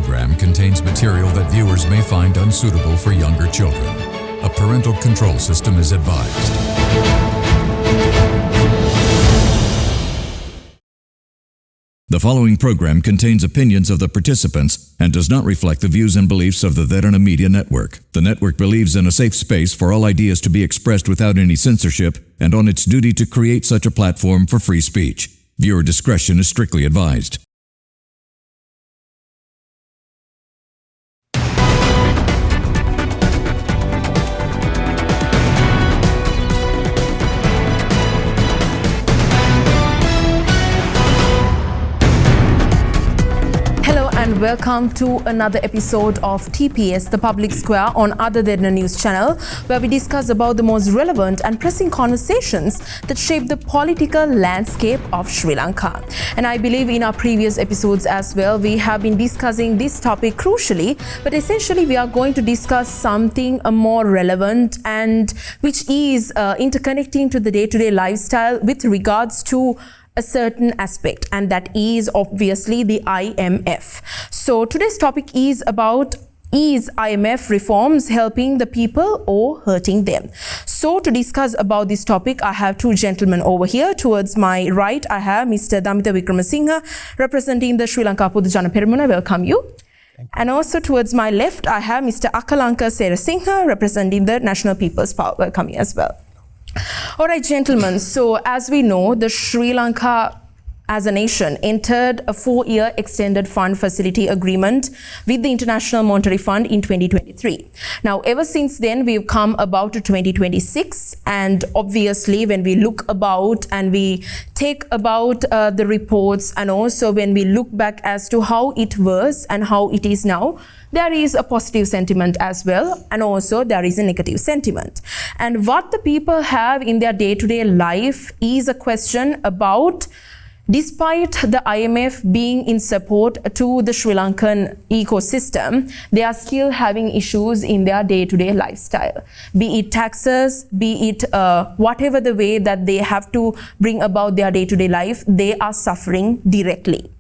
program contains material that viewers may find unsuitable for younger children. A parental control system is advised. The following program contains opinions of the participants and does not reflect the views and beliefs of the Derana Media Network. The network believes in a safe space for all ideas to be expressed without any censorship and on its duty to create such a platform for free speech. Viewer discretion is strictly advised. And welcome to another episode of TPS, the Public Square on Other Derana News Channel, where we discuss about the most relevant and pressing conversations that shape the political landscape of Sri Lanka. And I believe in our previous episodes as well, we have been discussing this topic crucially, but essentially we are going to discuss something more relevant and which is interconnecting to the day-to-day lifestyle with regards to a certain aspect, and that is obviously the IMF. So today's topic is about, is IMF reforms helping the people or hurting them? So to discuss about this topic, I have two gentlemen over here. Towards my right, I have Mr. Damitha Wickramasinghe, representing the Sri Lanka Pudujana Peramuna. Welcome you. And also towards my left, I have Mr. Akalanka Senasinghe, representing the National People's Power. Welcome you as well. All right, gentlemen, so as we know, the Sri Lanka as a nation entered a 4-year extended fund facility agreement with the International Monetary Fund in 2023. Now, ever since then, we've come about to 2026, and obviously when we look about and we take about the reports, and also when we look back as to how it was and how it is now, there is a positive sentiment as well, and also there is a negative sentiment. And what the people have in their day-to-day life is a question about, despite the IMF being in support to the Sri Lankan ecosystem, they are still having issues in their day-to-day lifestyle. Be it taxes, be it whatever the way that they have to bring about their day-to-day life, they are suffering directly.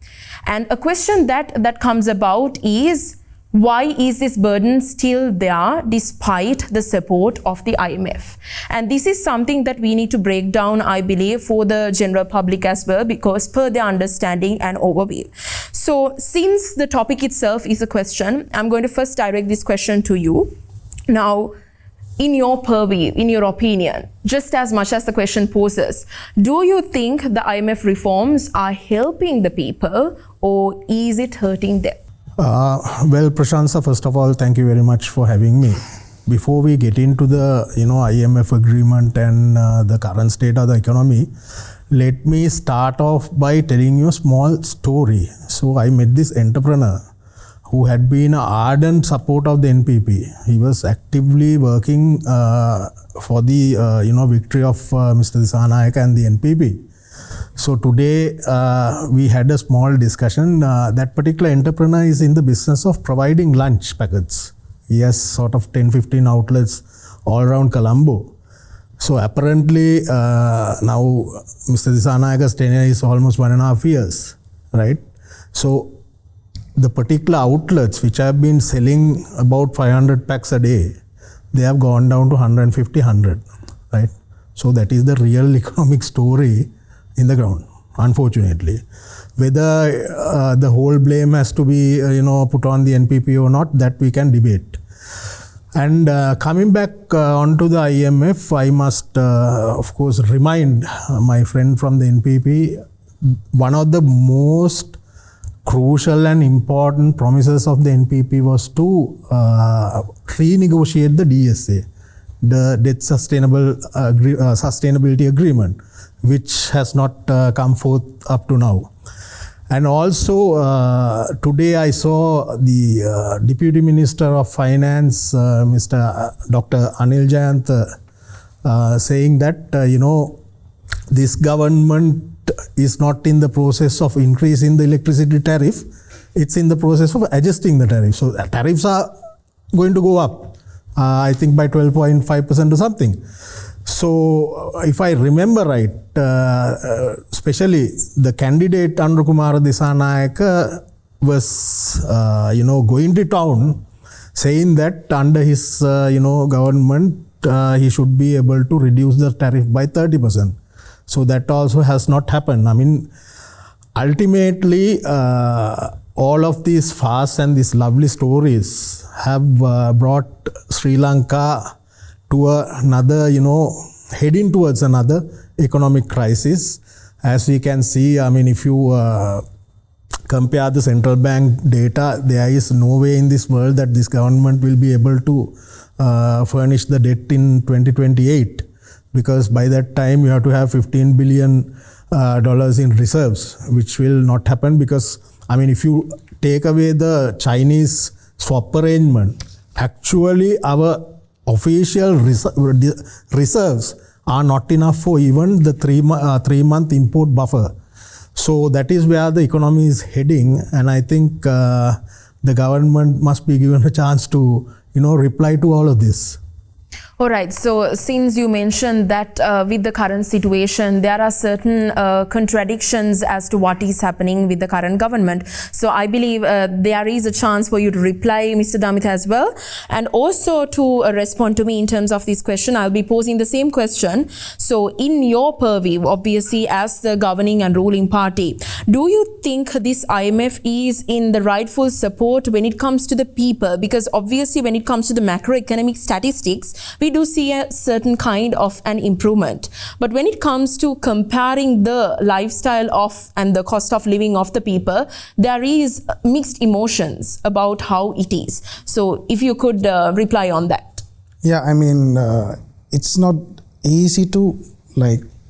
And a question that comes about is, why is this burden still there despite the support of the IMF? And this is something that we need to break down, I believe, for the general public as well, because per their understanding and overview. So since the topic itself is a question, I'm going to first direct this question to you. Now, in your purview, in your opinion, just as much as the question poses, do you think the IMF reforms are helping the people, or is it hurting them? Well, Prashansa, first of all, thank you very much for having me. Before we get into the IMF agreement and the current state of the economy, let me start off by telling you a small story. So I met this entrepreneur who had been an ardent supporter of the NPP. He was actively working for the victory of Mr. Dissanayake and the NPP. So today we had a small discussion. That particular entrepreneur is in the business of providing lunch packets. He has sort of 10-15 outlets all around Colombo. So apparently now Mr. Disanayake's tenure is almost 1.5 years, right? So the particular outlets which have been selling about 500 packs a day, they have gone down to 150, right? So that is the real economic story in the ground, unfortunately. Whether the whole blame has to be put on the NPP or not, that we can debate. And coming back onto the IMF, I must of course remind my friend from the NPP, one of the most crucial and important promises of the NPP was to renegotiate the DSA, the Debt Sustainability Agreement, which has not come forth up to now. And also today I saw the Deputy Minister of Finance, Mr. Dr. Anil Jayantha, saying that this government is not in the process of increasing the electricity tariff, it's in the process of adjusting the tariff. So tariffs are going to go up, I think by 12.5% or something. So if I remember right, especially the candidate Anurakumara Dissanayake was, going to town saying that under his, government, he should be able to reduce the tariff by 30%. So that also has not happened. I mean, ultimately, all of these fast and these lovely stories have brought Sri Lanka to another, heading towards another economic crisis. As we can see, I mean, if you compare the central bank data, there is no way in this world that this government will be able to furnish the debt in 2028, because by that time you have to have $15 billion in reserves, which will not happen because, I mean, if you take away the Chinese swap arrangement, actually our official reserves are not enough for even the 3-month import buffer. So that is where the economy is heading, and I think the government must be given a chance to, reply to all of this. All right. So since you mentioned that with the current situation, there are certain contradictions as to what is happening with the current government. So I believe there is a chance for you to reply, Mr. Damitha, as well. And also to respond to me in terms of this question, I'll be posing the same question. So in your purview, obviously, as the governing and ruling party, do you think this IMF is in the rightful support when it comes to the people? Because obviously, when it comes to the macroeconomic statistics, we do see a certain kind of an improvement. But when it comes to comparing the lifestyle of and the cost of living of the people, there is mixed emotions about how it is. So if you could reply on that. Yeah, I mean, it's not easy to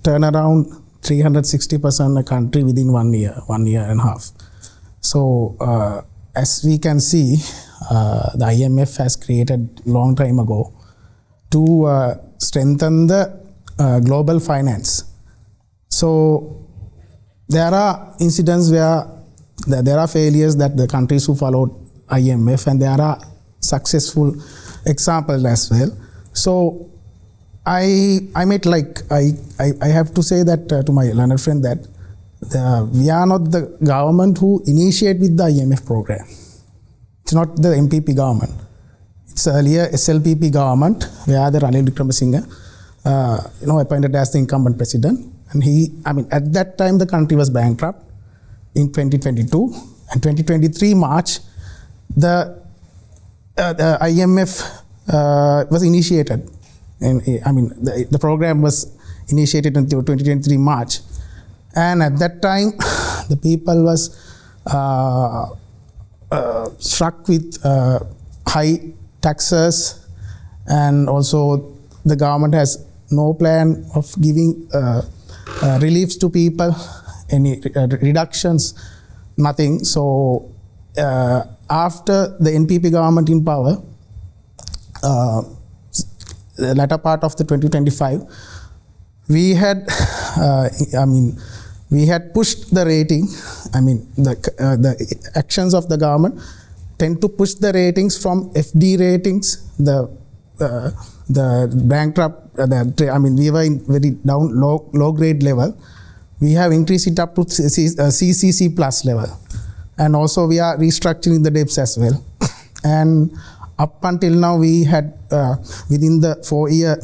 turn around 360% a country within 1 year and a half. So as we can see, the IMF has created long time ago to strengthen the global finance. So there are incidents where there are failures that the countries who followed IMF, and there are successful examples as well. So I have to say that to my learned friend that we are not the government who initiate with the IMF program. It's not the NPP government. It's earlier SLPP government where the Ranil Wickramasinghe, appointed as the incumbent president. And at that time the country was bankrupt in 2022. And 2023 March, the IMF was initiated. And the program was initiated until 2023 March. And at that time, the people was struck with high taxes, and also the government has no plan of giving reliefs to people, any reductions, nothing. So after the NPP government in power, the latter part of the 2025, we had pushed the rating. The actions of the government tend to push the ratings from FD ratings, the bankrupt, we were in very down low grade level. We have increased it up to CCC plus level, and also we are restructuring the debts as well. And up until now, we had within the 4-year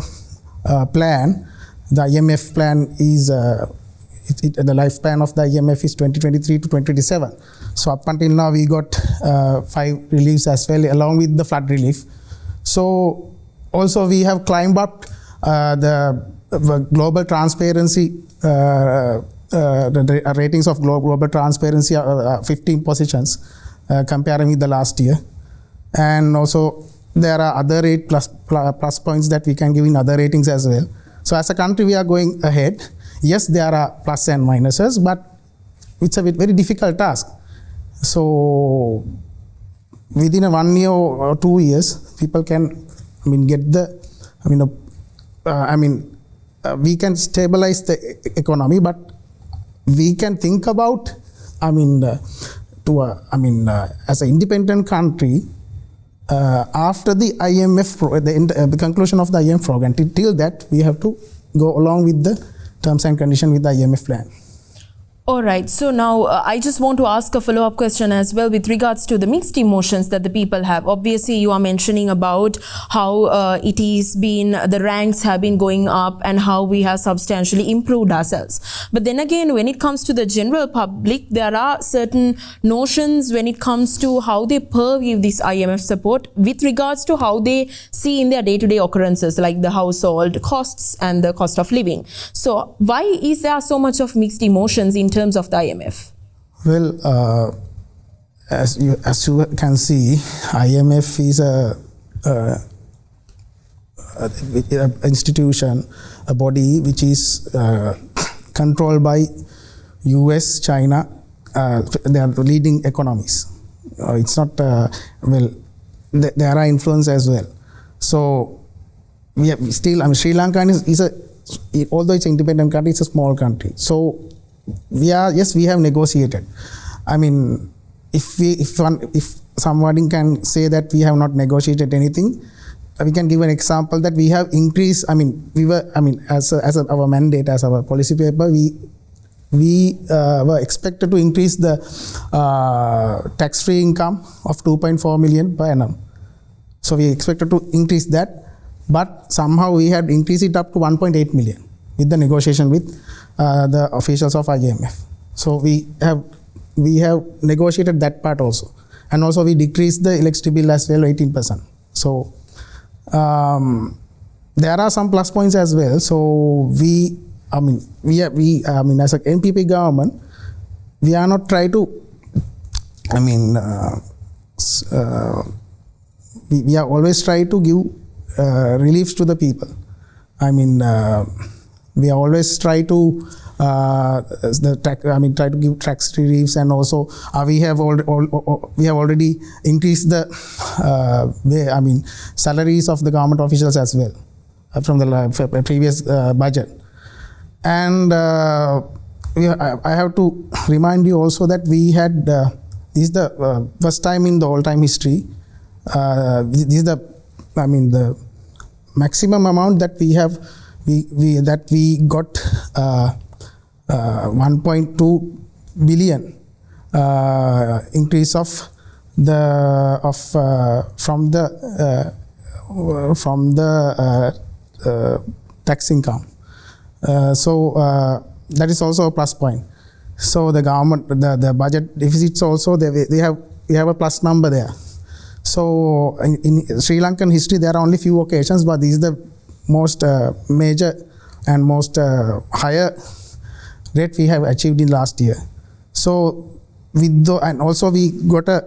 plan, the IMF plan is the lifespan of the IMF is 2023 to 2027. So up until now, we got 5 reliefs as well, along with the flood relief. So also we have climbed up the global transparency, the ratings of global transparency, 15 positions comparing with the last year. And also there are other 8 plus points that we can give in other ratings as well. So as a country, we are going ahead. Yes, there are plus and minuses, but it's a very difficult task. So within a 1 year or 2 years, people can, get the, we can stabilize the economy, but we can think about, as an independent country, after the IMF, the conclusion of the IMF program, till that we have to go along with the terms and conditions with the IMF plan. All right. So now I just want to ask a follow-up question as well with regards to the mixed emotions that the people have. Obviously, you are mentioning about how it is been, the ranks have been going up and how we have substantially improved ourselves. But then again, when it comes to the general public, there are certain notions when it comes to how they perceive this IMF support with regards to how they see in their day-to-day occurrences, like the household costs and the cost of living. So why is there so much of mixed emotions in terms of the IMF? Well, as you can see, IMF is a institution, a body which is controlled by US, China. They are leading economies. It's not well. There are influence as well. So we have still. I mean, Sri Lanka is a, although it's an independent country, it's a small country. So we have negotiated. I mean, if somebody can say that we have not negotiated anything, we can give an example that we have increased. I mean, as our mandate, as our policy paper, we were expected to increase the tax-free income of 2.4 million per annum. So we expected to increase that, but somehow we had increased it up to 1.8 million with the negotiation with the officials of IMF. So we have negotiated that part also, and also we decreased the electricity bill as well 18%. So there are some plus points as well. So as a NPP government, we are not trying to. We are always trying to give reliefs to the people. We always try to try to give tax reliefs, and also we have already increased the salaries of the government officials as well from the previous budget. And I have to remind you also that we had this is the first time in the all-time history. This is the maximum amount that we have. We got 1.2 billion increase of the from the tax income. So that is also a plus point. So the government, the budget deficits also, we have a plus number there. So in Sri Lankan history, there are only few occasions, but this is the most major and most higher rate we have achieved in last year. So and also we got a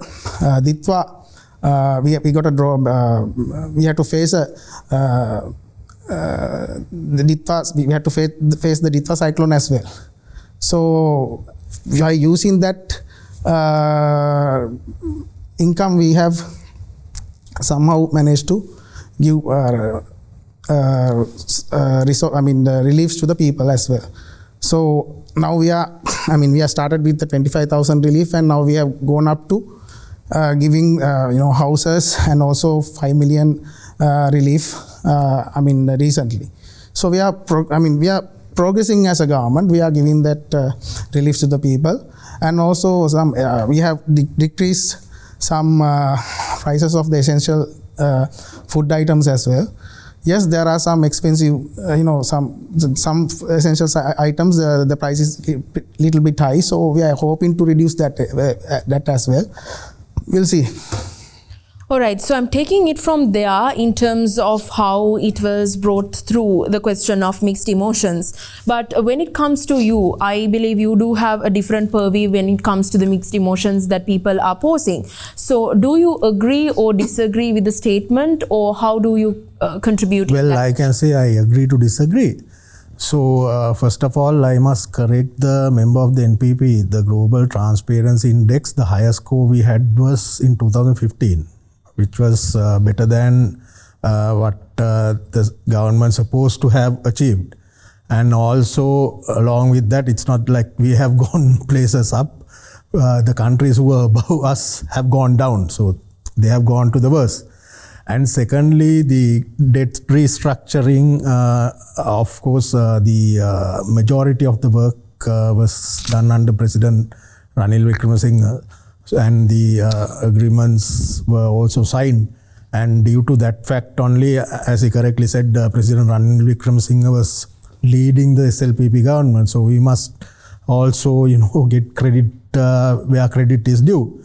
Ditwa. We got a draw. We had to face the Ditwa. We had to face the Ditwa cyclone as well. So by using that income, we have somehow managed to give the reliefs to the people as well. So now we are started with the 25,000 relief, and now we have gone up to giving houses, and also 5 million relief recently. So we are progressing as a government. We are giving that relief to the people, and also some we have decreased some prices of the essential food items as well. Yes, there are some expensive, some essential items. The price is little bit high, so we are hoping to reduce that as well. We'll see. All right, so I'm taking it from there in terms of how it was brought through the question of mixed emotions. But when it comes to you, I believe you do have a different purview when it comes to the mixed emotions that people are posing. So do you agree or disagree with the statement, or how do you contribute? Well, I can say I agree to disagree. So first of all, I must correct the member of the NPP. The Global Transparency Index, the highest score we had was in 2015. Which was better than what the government supposed to have achieved. And also along with that, it's not like we have gone places up. The countries who were above us have gone down. So they have gone to the worst. And secondly, the debt restructuring, of course, the majority of the work was done under President Ranil Wickramasinghe, and the agreements were also signed. And due to that fact only, as he correctly said, President Ranil Wickramasinghe was leading the SLPP government. So we must also, get credit where credit is due.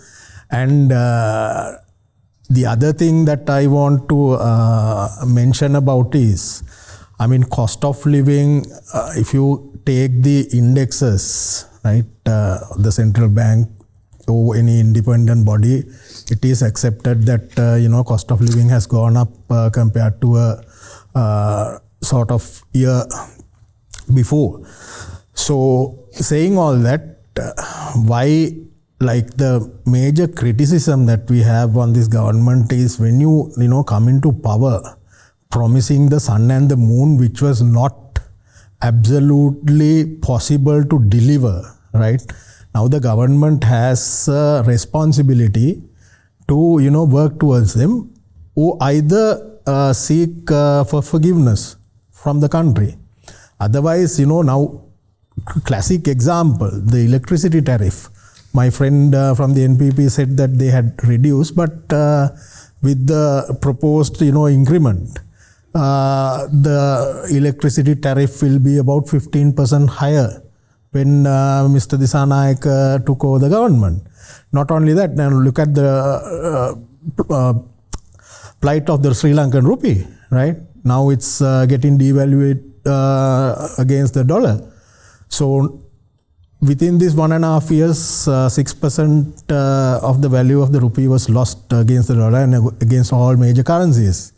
And the other thing that I want to mention about is, cost of living, if you take the indexes, right, the central bank or any independent body, it is accepted that, cost of living has gone up compared to a sort of year before. So saying all that, why the major criticism that we have on this government is when you come into power promising the sun and the moon, which was not absolutely possible to deliver, right? Now the government has a responsibility to work towards them, or either seek for forgiveness from the country. Otherwise, now classic example, the electricity tariff. My friend from the NPP said that they had reduced, but with the proposed increment, the electricity tariff will be about 15% higher when Mr. Dissanayake took over the government. Not only that, now look at the plight of the Sri Lankan rupee, right? Now it's getting devalued against the dollar. So within this 1.5 years, 6% of the value of the rupee was lost against the dollar and against all major currencies.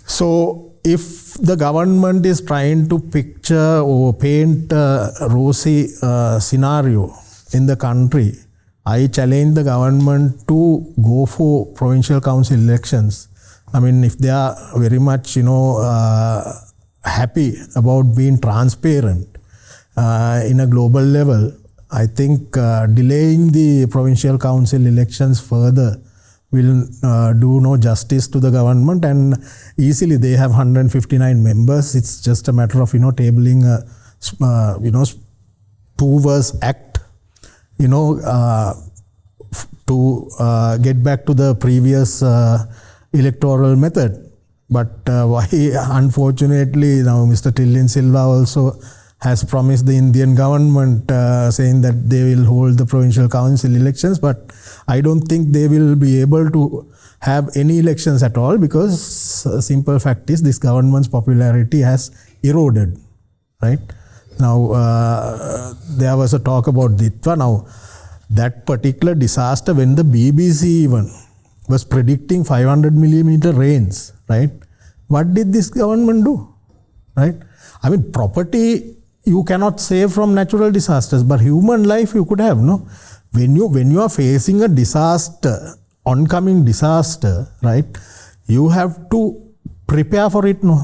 So if the government is trying to picture or paint a rosy scenario in the country, I challenge the government to go for provincial council elections. If they are very much, happy about being transparent in a global level, I think delaying the provincial council elections further will do no justice to the government. And easily they have 159 members. It's just a matter of tabling a two-verse act to get back to the previous electoral method. But why, unfortunately, now Mr. Tillin Silva also has promised the Indian government saying that they will hold the provincial council elections, but I don't think they will be able to have any elections at all, because a simple fact is this government's popularity has eroded, right? Now, there was a talk about Ditwa. Now, that particular disaster, when the BBC even was predicting 500 millimeter rains, right? What did this government do, right? Property you cannot save from natural disasters, but human life you could have, no? When you are facing a disaster, oncoming disaster, right? You have to prepare for it, no?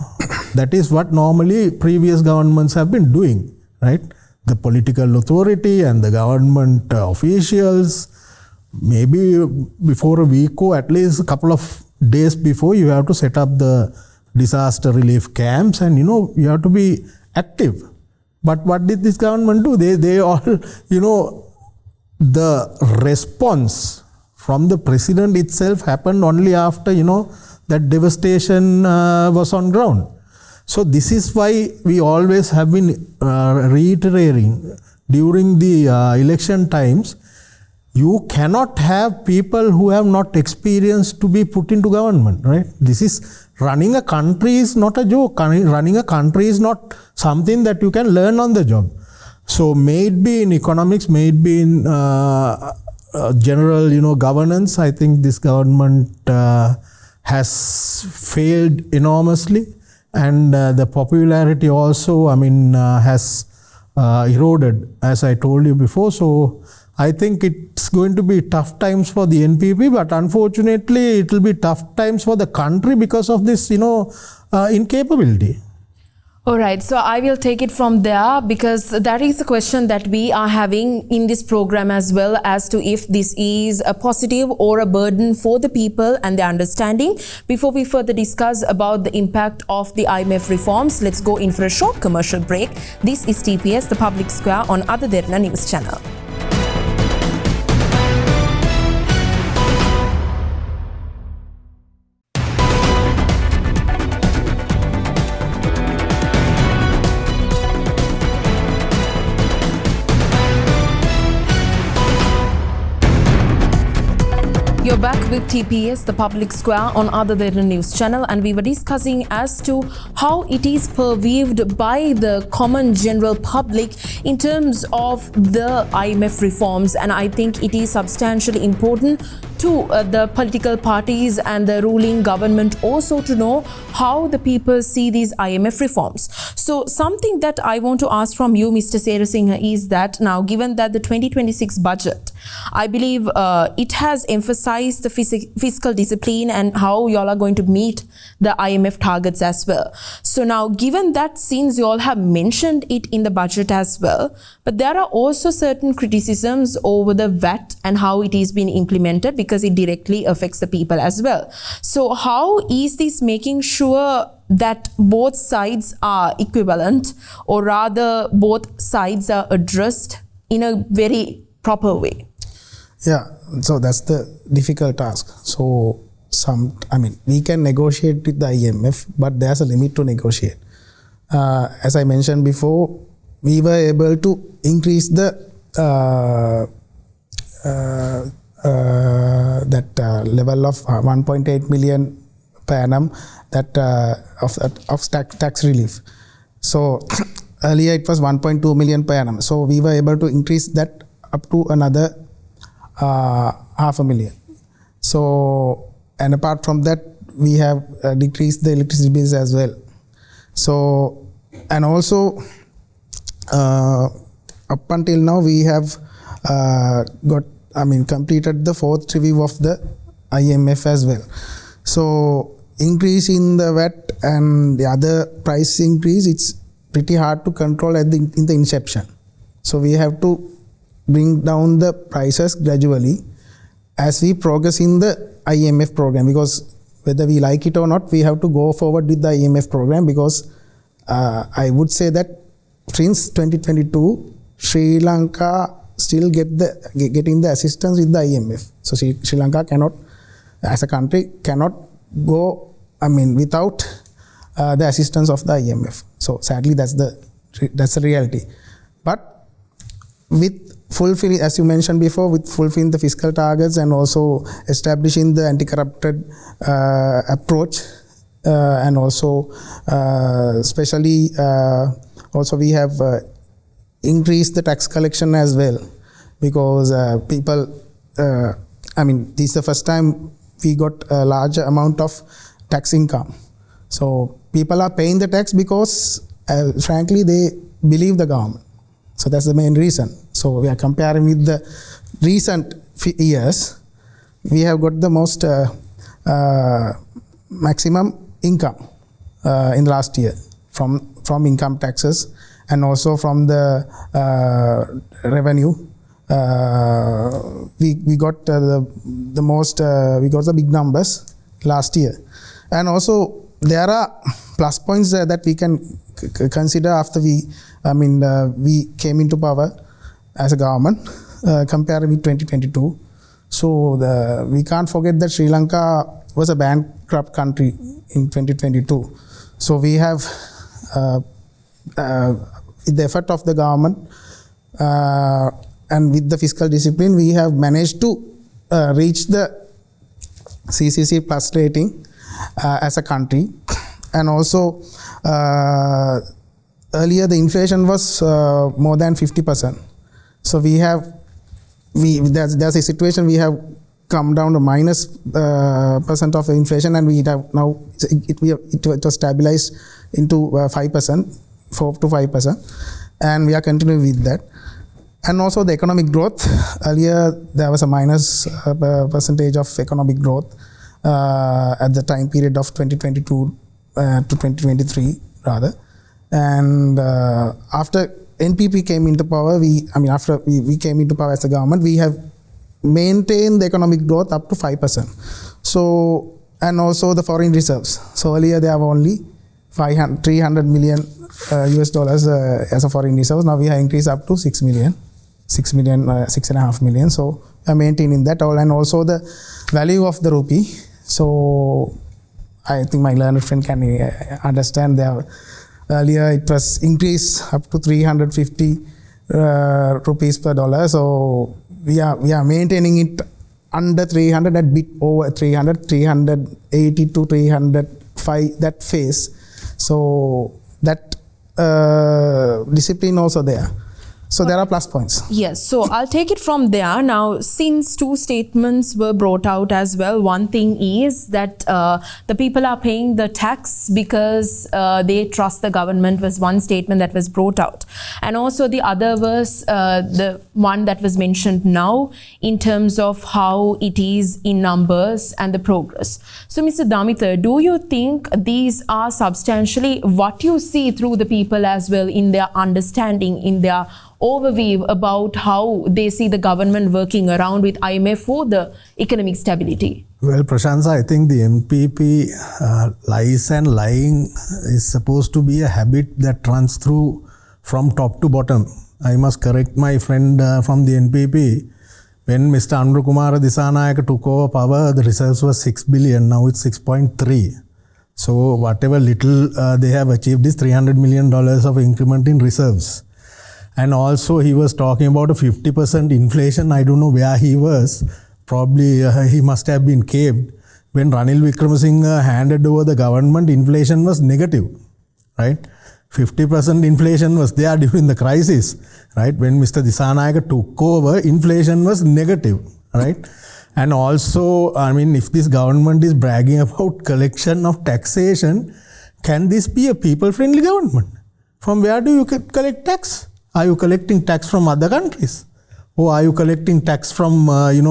That is what normally previous governments have been doing, right? The political authority and the government officials, maybe before a week or at least a couple of days before, you have to set up the disaster relief camps and, you have to be active. But what did this government do? They all, the response from the president itself happened only after, that devastation was on ground. So this is why we always have been reiterating during the election times, you cannot have people who have not experienced to be put into government, right? This is, running a country is not a joke. Running a country is not something that you can learn on the job. So may it be in economics, may it be in general, governance, I think this government has failed enormously. And the popularity also, has eroded, as I told you before. So I think it's going to be tough times for the NPP, but unfortunately it will be tough times for the country because of this, incapability. All right, so I will take it from there because that is the question that we are having in this program as well, as to if this is a positive or a burden for the people and their understanding. Before we further discuss about the impact of the IMF reforms, let's go in for a short commercial break. This is TPS, the Public Square on Ada Derana News Channel. You're back with TPS, the Public Square on Ada Derana News Channel, and we were discussing as to how it is perceived by the common general public in terms of the IMF reforms, and I think it is substantially important to the political parties and the ruling government also to know how the people see these IMF reforms. So something that I want to ask from you, Mr. Senasinghe, is that now given that the 2026 budget, I believe it has emphasized the fiscal discipline and how y'all are going to meet the IMF targets as well. So now given that, since you all have mentioned it in the budget as well, but there are also certain criticisms over the VAT and how it is being implemented, because it directly affects the people as well. So how is this making sure that both sides are equivalent, or rather both sides are addressed in a very proper way? Yeah, so that's the difficult task. So we can negotiate with the IMF, but there's a limit to negotiate. As I mentioned before, we were able to increase the level of 1.8 million per annum of tax relief. So earlier it was 1.2 million per annum. So we were able to increase that up to another 500,000. So, and apart from that, we have decreased the electricity bills as well. So, and also up until now we have completed the fourth review of the IMF as well. So increase in the VAT and the other price increase, it's pretty hard to control in the inception. So we have to bring down the prices gradually as we progress in the IMF program, because whether we like it or not, we have to go forward with the IMF program, because I would say that since 2022, Sri Lanka still getting the assistance with the IMF. So Sri Lanka cannot, as a country, cannot go without the assistance of the IMF. So sadly, that's the reality. But with fulfilling, as you mentioned before, with fulfilling the fiscal targets and also establishing the anti-corrupted approach, and also especially also we have increased the tax collection as well, because people, this is the first time we got a larger amount of tax income. So people are paying the tax because frankly they believe the government. So that's the main reason. So we are comparing with the recent years, we have got the most maximum income in the last year from income taxes, and also from the revenue. We got the most, we got the big numbers last year. And also there are plus points that we can consider after we came into power as a government, compared with 2022. So we can't forget that Sri Lanka was a bankrupt country in 2022. So we have, with the effort of the government and with the fiscal discipline, we have managed to reach the CCC plus rating as a country. And also earlier the inflation was more than 50%. So there's a situation, we have come down to minus percent of inflation, and we have now it was stabilized into 5%, 4 to 5%, and we are continuing with that. And also the economic growth, earlier there was a minus percentage of economic growth at the time period of 2022 to 2023 rather, And after NPP came into power, after we came into power as a government, we have maintained the economic growth up to 5%. So, and also the foreign reserves. So earlier they have only 300 million US dollars as a foreign reserves. Now we have increased up to 6 million, 6.5 million. So we are maintaining that all, and also the value of the rupee. So I think my learned friend can understand that earlier it was increased up to 350 rupees per dollar. So we are maintaining it under 300, a bit over 300, 380 to 305, that phase. So that discipline also there. So there are plus points. Yes, so I'll take it from there. Now, since two statements were brought out as well, one thing is that the people are paying the tax because they trust the government, was one statement that was brought out. And also the other was the one that was mentioned now in terms of how it is in numbers and the progress. So Mr. Damitha, do you think these are substantially what you see through the people as well in their understanding, in their overview about how they see the government working around with IMF for the economic stability? Well, Prashansa, I think the NPP lies and lying is supposed to be a habit that runs through from top to bottom. I must correct my friend from the NPP. When Mr. Anurukumara Disanayaka took over power, the reserves was 6 billion. Now it's 6.3. So whatever little they have achieved is $300 million of increment in reserves. And also he was talking about a 50% inflation. I don't know where he was. Probably he must have been caved. When Ranil Wickramasinghe handed over the government, inflation was negative, right? 50% inflation was there during the crisis, right? When Mr. Disanayaka took over, inflation was negative, right? And also, I mean, if this government is bragging about collection of taxation, can this be a people-friendly government? From where do you collect tax? Are you collecting tax from other countries? Or are you collecting tax from,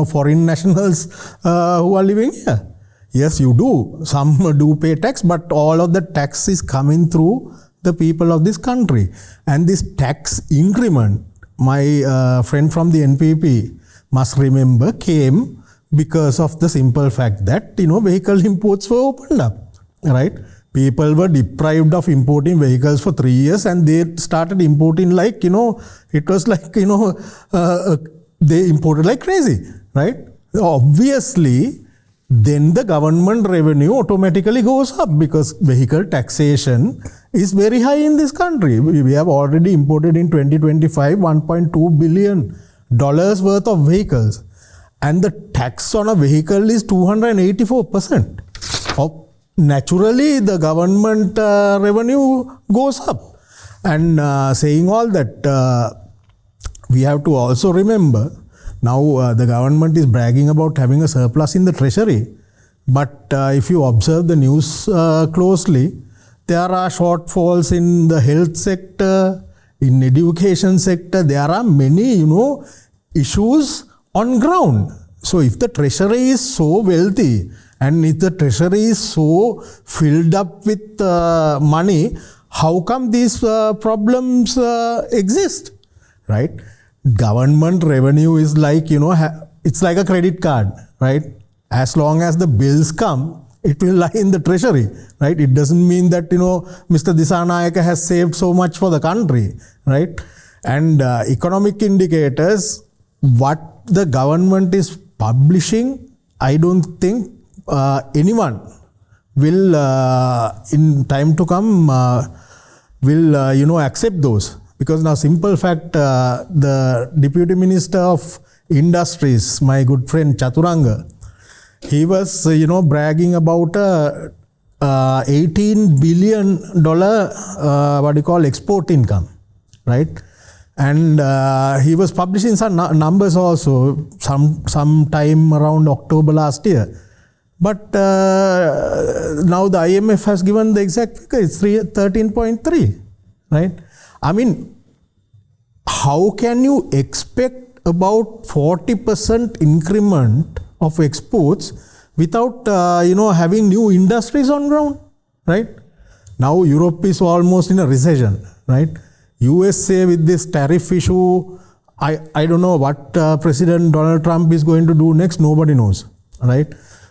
foreign nationals who are living here? Yes, you do. Some do pay tax, but all of the tax is coming through the people of this country. And this tax increment, my friend from the NPP must remember, came because of the simple fact that, vehicle imports were opened up, right? People were deprived of importing vehicles for 3 years, and they started importing like, it was like, they imported like crazy, right? Obviously, then the government revenue automatically goes up because vehicle taxation is very high in this country. We have already imported in 2025 $1.2 billion worth of vehicles, and the tax on a vehicle is 284%. Naturally, the government revenue goes up. And saying all that, we have to also remember, now the government is bragging about having a surplus in the treasury. But if you observe the news closely, there are shortfalls in the health sector, in education sector. There are many, issues on ground. So if the treasury is so wealthy, and if the treasury is so filled up with money, how come these problems exist, right? Government revenue is like, it's like a credit card, right? As long as the bills come, it will lie in the treasury, right? It doesn't mean that, Mr. Disanayaka has saved so much for the country, right? And economic indicators, what the government is publishing, I don't think anyone will in time to come will accept those, because now simple fact, the Deputy Minister of Industries, my good friend Chaturanga, he was bragging about $18 billion export income, right? And he was publishing some numbers also some time around October last year. But now the IMF has given the exact figure, it's 13.3, right? I mean, how can you expect about 40% increment of exports without, having new industries on ground, right? Now Europe is almost in a recession, right? USA with this tariff issue, I don't know what President Donald Trump is going to do next, nobody knows, right?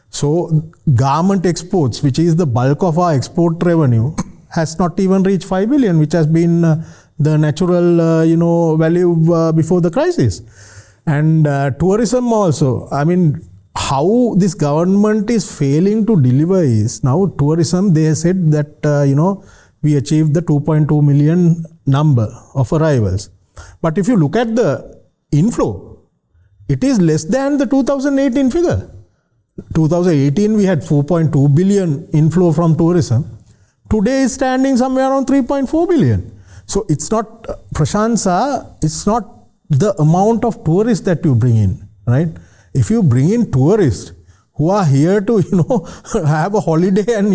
So garment exports, which is the bulk of our export revenue, has not even reached 5 billion, which has been the natural value before the crisis. And tourism also, I mean, how this government is failing to deliver is, now tourism, they said that, we achieved the 2.2 million number of arrivals. But if you look at the inflow, it is less than the 2018 figure. 2018, we had 4.2 billion inflow from tourism. Today is standing somewhere around 3.4 billion. So it's not, Prashant, it's not the amount of tourists that you bring in, right? If you bring in tourists who are here to, have a holiday and,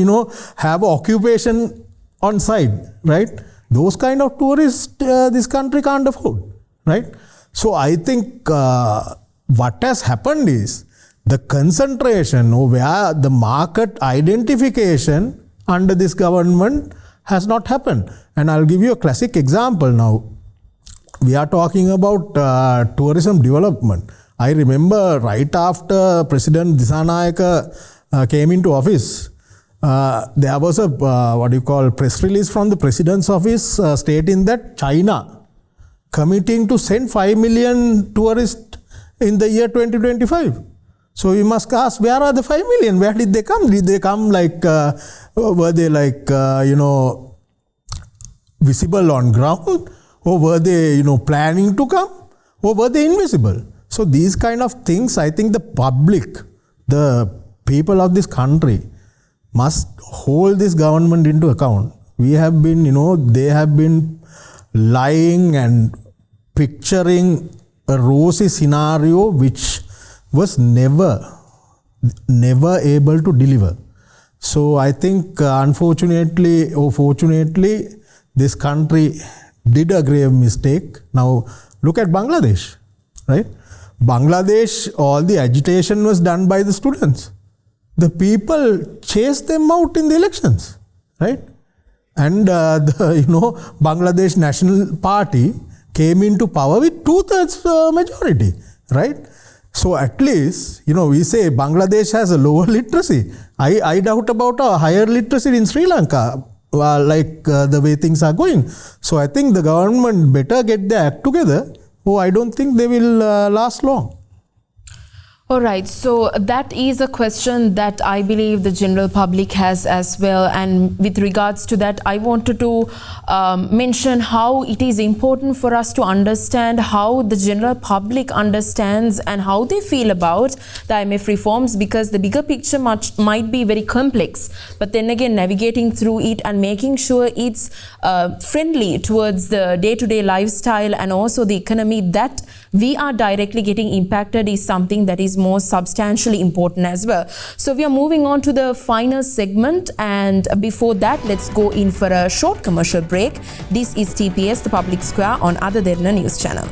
have an occupation on site, right? Those kind of tourists, this country can't afford, right? So I think what has happened is the concentration where the market identification under this government has not happened. And I'll give you a classic example now. We are talking about tourism development. I remember right after President Disanayaka came into office, there was a press release from the President's office stating that China committing to send 5 million tourists in the year 2025. So we must ask, where are the 5 million? Where did they come? Did they come were they visible on ground? Or were they, planning to come? Or were they invisible? So these kind of things, I think the public, the people of this country must hold this government into account. We have been, they have been lying and picturing a rosy scenario which was never able to deliver. So I think unfortunately or fortunately, this country did a grave mistake. Now look at Bangladesh, right? Bangladesh, all the agitation was done by the students. The people chased them out in the elections, right? And Bangladesh National Party came into power with 2/3 majority, right? So at least, we say Bangladesh has a lower literacy. I doubt about a higher literacy in Sri Lanka, the way things are going. So I think the government better get their act together. I don't think they will last long. All right, so that is a question that I believe the general public has as well. And with regards to that, I wanted to mention how it is important for us to understand how the general public understands and how they feel about the IMF reforms, because the bigger picture might be very complex. But then again, navigating through it and making sure it's friendly towards the day-to-day lifestyle and also the economy that we are directly getting impacted is something that is more substantially important as well. So we are moving on to the final segment, and before that, let's go in for a short commercial break. This is TPS, the Public Square on Ada Derana News Channel.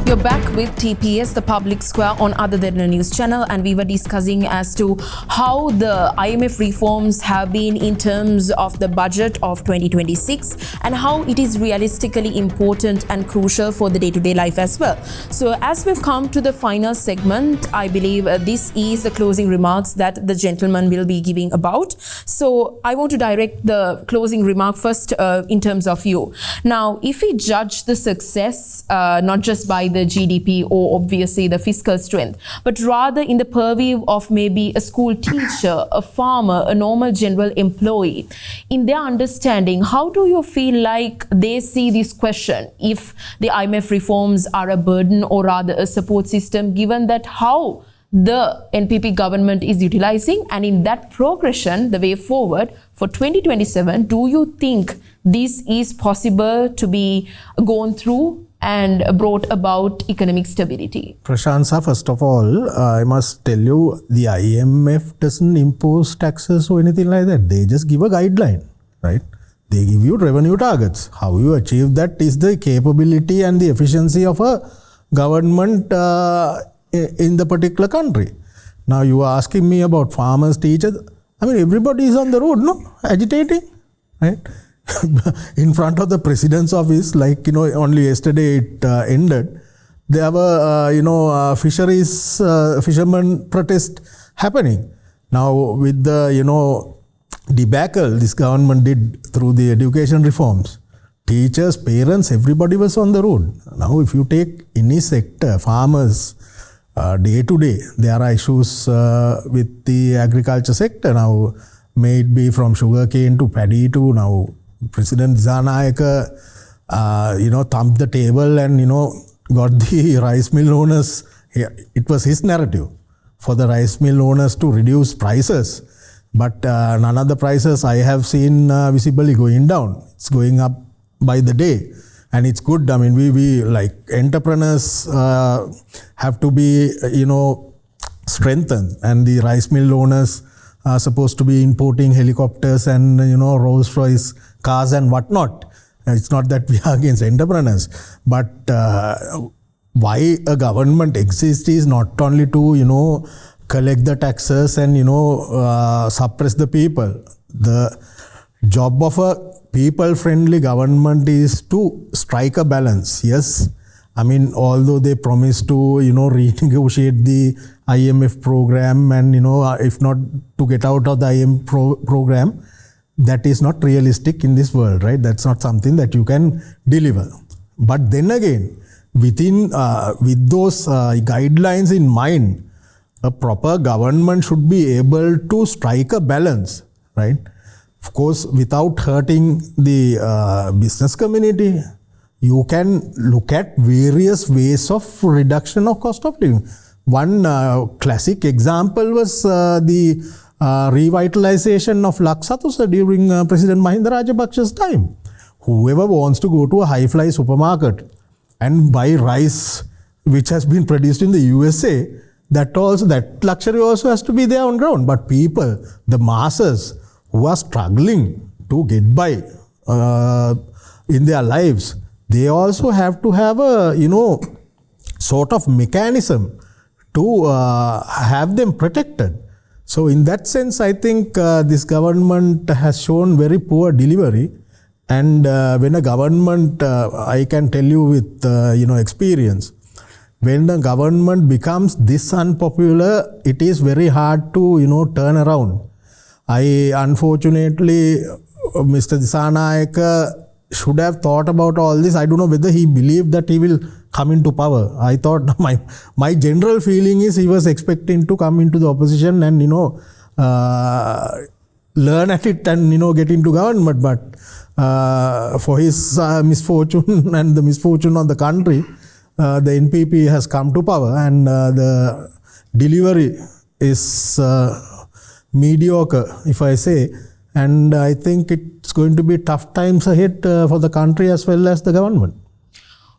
You're back with TPS, the Public Square on Ada Derana News Channel, and we were discussing as to how the IMF reforms have been in terms of the budget of 2026 and how it is realistically important and crucial for the day-to-day life as well. So as we've come to the final segment, I believe this is the closing remarks that the gentleman will be giving about. So I want to direct the closing remark first in terms of you. Now, if we judge the success not just by the GDP or obviously the fiscal strength, but rather in the purview of maybe a school teacher, a farmer, a normal general employee, in their understanding, how do you feel like they see this question if the IMF reforms are a burden or rather a support system, given that how the NPP government is utilizing, and in that progression, the way forward for 2027, do you think this is possible to be gone through and brought about economic stability? Prashansa, first of all, I must tell you, the IMF doesn't impose taxes or anything like that. They just give a guideline, right? They give you revenue targets. How you achieve that is the capability and the efficiency of a government in the particular country. Now you are asking me about farmers, teachers. I mean, everybody is on the road, no? Agitating, right? In front of the president's office, like, only yesterday it ended. There were, fishermen protest happening. Now with the, debacle this government did through the education reforms, teachers, parents, everybody was on the road. Now if you take any sector, farmers, day to day, there are issues with the agriculture sector. Now, may it be from sugarcane to paddy to now, President Zanayaka, thumped the table and, got the rice mill owners. It was his narrative for the rice mill owners to reduce prices. But none of the prices I have seen visibly going down. It's going up by the day. And it's good. I mean, we like entrepreneurs have to be, strengthened. And the rice mill owners are supposed to be importing helicopters and, Rolls-Royce cars and whatnot. It's not that we are against entrepreneurs. But why a government exists is not only to, collect the taxes and, suppress the people. The job of a people-friendly government is to strike a balance. Yes, I mean, although they promise to, renegotiate the IMF program and, if not to get out of the IMF program, that is not realistic in this world, right? That's not something that you can deliver. But then again, with those guidelines in mind, a proper government should be able to strike a balance, right? Of course, without hurting the business community, you can look at various ways of reduction of cost of living. One classic example was the revitalization of Laksatusa during President Mahinda Rajapaksa's time. Whoever wants to go to a high-fly supermarket and buy rice which has been produced in the USA, that luxury also has to be there on ground. But people, the masses who are struggling to get by in their lives, they also have to have a, sort of mechanism to have them protected. So in that sense, I think this government has shown very poor delivery. And when a government, I can tell you with, experience, when the government becomes this unpopular, it is very hard to, turn around. Unfortunately, Mr. Disanayaka should have thought about all this. I don't know whether he believed that he will come into power. I thought my general feeling is he was expecting to come into the opposition and, learn at it and, get into government. But for his misfortune and the misfortune of the country, the NPP has come to power and the delivery is mediocre, if I say. And I think it's going to be tough times ahead for the country as well as the government.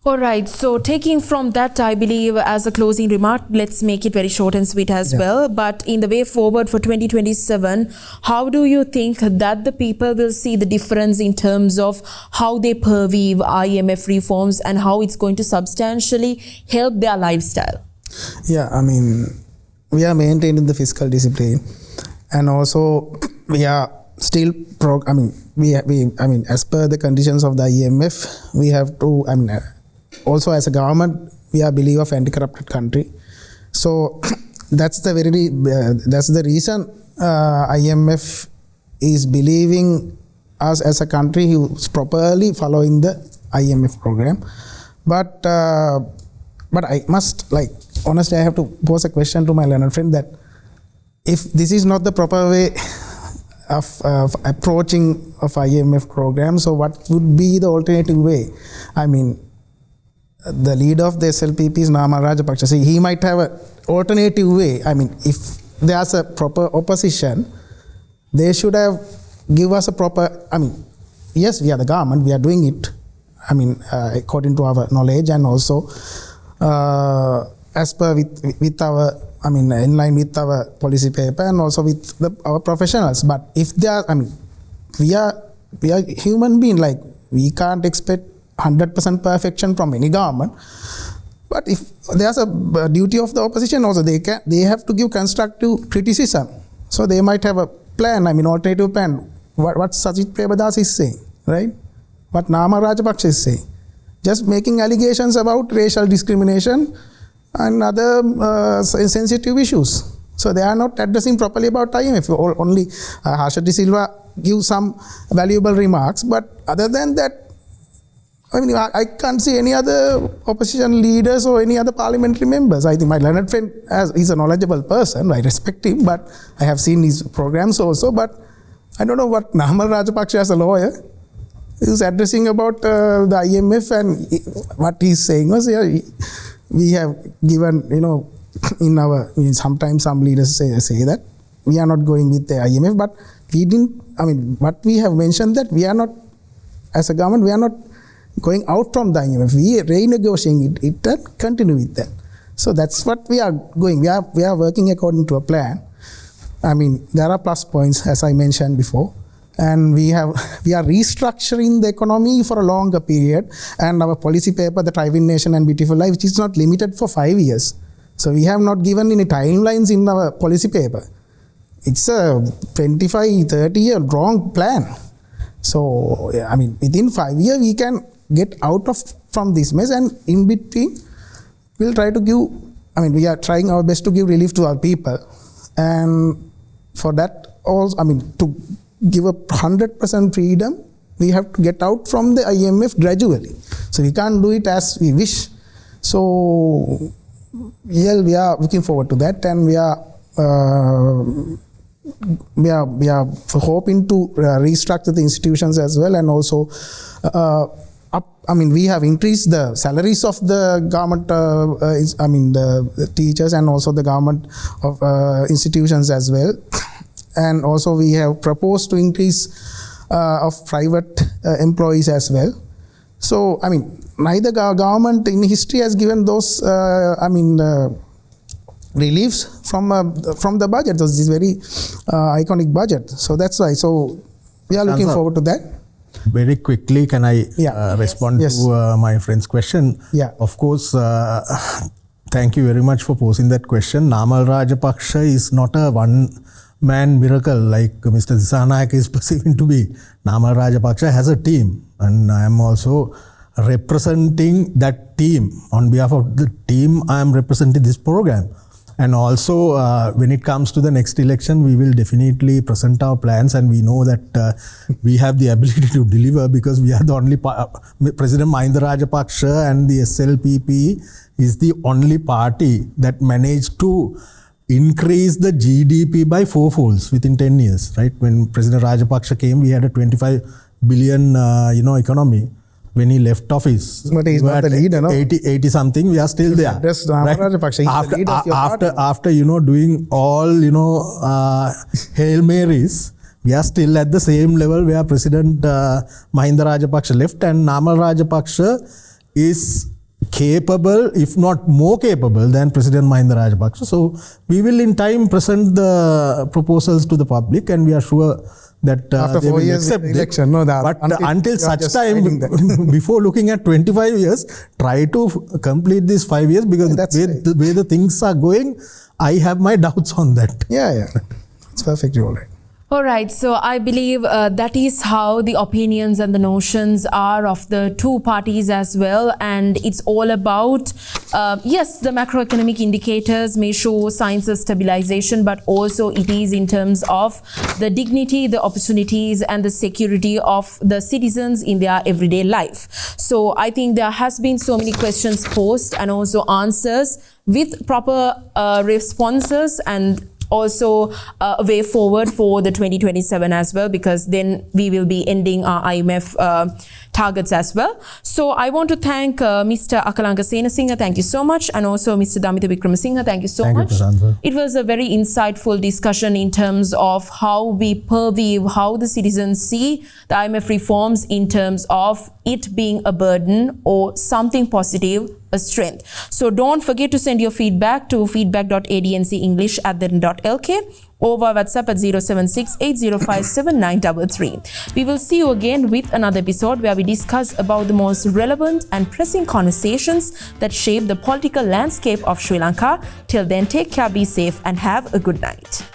All right. So taking from that, I believe as a closing remark, let's make it very short and sweet as well. But in the way forward for 2027, how do you think that the people will see the difference in terms of how they perceive IMF reforms and how it's going to substantially help their lifestyle? Yeah, I mean, we are maintaining the fiscal discipline, and also we are still as per the conditions of the IMF, we have to, also as a government, we are believe of anti-corrupted country. So that's the reason IMF is believing us as a country who is properly following the IMF program. But I must, honestly, I have to pose a question to my learned friend that if this is not the proper way of approaching of IMF program, so what would be the alternative way? I mean, the leader of the SLPP is Nama Rajapaksa. So he might have an alternative way. I mean, if there's a proper opposition, they should have give us a proper, yes, we are the government, we are doing it. according to our knowledge, and also as per with our, in line with our policy paper and also with our professionals. But if they are, we are human being, like we can't expect 100% perfection from any government. But if there's a duty of the opposition also, they have to give constructive criticism. So they might have a plan, alternative plan. What Sajith Prebadas is saying, right? What Nama Rajapaksa is saying. Just making allegations about racial discrimination and other sensitive issues. So they are not addressing properly about IMF. Only Harsha De Silva gives some valuable remarks, but other than that, I can't see any other opposition leaders or any other parliamentary members. I think my learned friend is a knowledgeable person. I respect him, but I have seen his programs also. But I don't know what Namal Rajapaksa as a lawyer is addressing about the IMF, and what he's saying was, we have given, in our, sometimes some leaders say that we are not going with the IMF, but we didn't, what we have mentioned that we are not, as a government, we are not going out from the IMF. We are renegotiating it and continue with that. So that's what we are going. We are working according to a plan. There are plus points, as I mentioned before, and we are restructuring the economy for a longer period. And our policy paper, the Thriving Nation and Beautiful Life, which is not limited for 5 years. So we have not given any timelines in our policy paper. It's a 25, 30 year long plan. So within 5 years we can get out from this mess, and in between we'll try to give, we are trying our best to give relief to our people, and for that also, to give up 100% freedom, we have to get out from the IMF gradually. So we can't do it as we wish. So we are looking forward to that, and we are hoping to restructure the institutions as well, and also we have increased the salaries of the government, the teachers, and also the government of institutions as well. And also we have proposed to increase of private employees as well. So, neither government in history has given those, reliefs from the budget. So this is very iconic budget. So that's why. So we are looking forward to that. Very quickly, can I respond to my friend's question? Yeah. Of course, thank you very much for posing that question. Namal Rajapaksa is not a one-man miracle like Mr. Disanayake is perceiving to be. Namal Rajapaksa has a team, and I am also representing that team. On behalf of the team, I am representing this program. And also, when it comes to the next election, we will definitely present our plans, and we know that we have the ability to deliver, because we are the only President Mahinda Rajapaksa and the SLPP is the only party that managed to increase the GDP by 4-folds within 10 years. Right? When President Rajapaksa came, we had a 25 billion economy. When he left office, but he's not the leader, no? 80 something, we are still there. Right? After doing all Hail Marys, we are still at the same level where President Mahinda Rajapaksa left, and Namal Rajapaksa is capable, if not more capable than President Mahinda Rajapaksa. So we will in time present the proposals to the public, and we are sure that after they 4 will years accept election, but until such time, before looking at 25 years, try to complete these 5 years, because the way the things are going, I have my doubts on that. Yeah, it's perfectly all right. All right, so I believe that is how the opinions and the notions are of the two parties as well, and it's all about, yes, the macroeconomic indicators may show signs of stabilization, but also it is in terms of the dignity, the opportunities, and the security of the citizens in their everyday life. So I think there has been so many questions posed and also answers with proper responses, and also a way forward for the 2027 as well, because then we will be ending our IMF targets as well. So I want to thank Mr. Akalanka Senasinghe, thank you so much, and also Mr. Damitha Wickramasinghe, thank you so much. Thank you, Prashant. It was a very insightful discussion in terms of how we perceive, how the citizens see the IMF reforms in terms of it being a burden or something positive, a strength. So don't forget to send your feedback to feedback.adncenglish@thedan.lk or via WhatsApp at 076-8057-933. We will see you again with another episode where we discuss about the most relevant and pressing conversations that shape the political landscape of Sri Lanka. Till then, take care, be safe, and have a good night.